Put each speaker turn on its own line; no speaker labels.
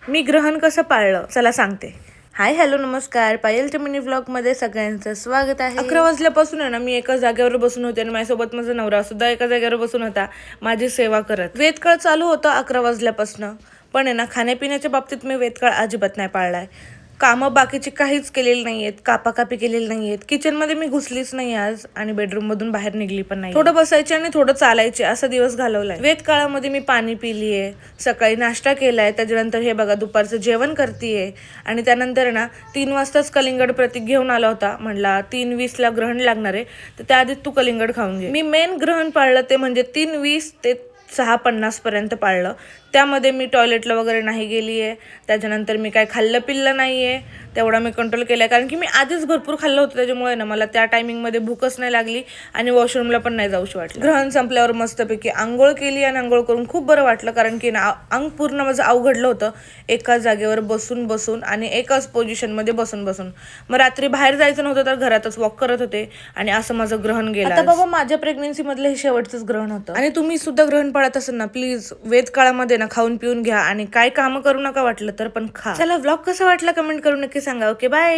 मी ग्रहण कसं पाळलं चला सांगते. हाय हॅलो नमस्कार, पायलच्या मिनी व्लॉगमध्ये सगळ्यांचं स्वागत आहे. 11 वाजल्यापासून आहे ना मी एका जागेवर बसून होते आणि माझ्यासोबत माझा नवरा सुद्धा एका जागेवर बसून होता माझी सेवा करत. वेदकाळ चालू होता 11 वाजल्यापासून, पण आहे ना खाण्यापिण्याच्या बाबतीत मी वेदकाळ अजिबात नाही पाळलाय. कामं बाकीची काहीच केलेली नाहीयेत, कापाकापी केलेली नाहीयेत. किचनमध्ये मी घुसलीच नाही आज आणि बेडरूम मधून बाहेर निघली पण नाही. थोडं बसायचे आणि थोडं चालायचे असा दिवस घालवलाय. वेद काळामध्ये मी पाणी पिलीये, सकाळी नाश्ता केलाय, त्याच्यानंतर हे बघा दुपारचं जेवण करतीये आणि त्यानंतर ना 3 वाजताच कलिंगड प्रतीक घेऊन आला होता. म्हणला 3:20 ग्रहण लागणार आहे, तर त्याआधीच तू कलिंगड खाऊन घे. मी मेन ग्रहण पाळलं ते म्हणजे 3:20 ते 6:50 पर्यंत पाळलं. त्यामध्ये मी टॉयलेटला वगैरे नाही गेली आहे. त्याच्यानंतर मी काय खाल्लं पिल्लं नाही आहे, तेवढा मी कंट्रोल केला आहे. कारण की मी आधीच भरपूर खाल्लं होतं, त्याच्यामुळे ना मला त्या टायमिंगमध्ये भूकच नाही लागली आणि वॉशरूमला पण नाही जाऊशी वाटलं. ग्रहण संपल्यावर मस्तपैकी आंघोळ केली आणि आंघोळ करून खूप बरं वाटलं. कारण की ना अंग पूर्ण माझं अवघडलं होतं एका जागेवर बसून बसून आणि एकाच पोझिशनमध्ये बसून बसून. मग रात्री बाहेर जायचं नव्हतं तर घरातच वॉक करत होते आणि असं माझं ग्रहण गेलं. आता बाबा माझ्या प्रेग्नन्सीमधलं हे शेवटचंच ग्रहण होतं आणि तुम्ही सुद्धा ग्रहण पाळत असेल ना, प्लीज वेद काळामध्ये ना खाऊन पिऊन घ्या आणि काय कामं करू नका, वाटलं तर पण खा. चला व्लॉग कसा वाटला कमेंट करून नक्की सांगा. Okay bye.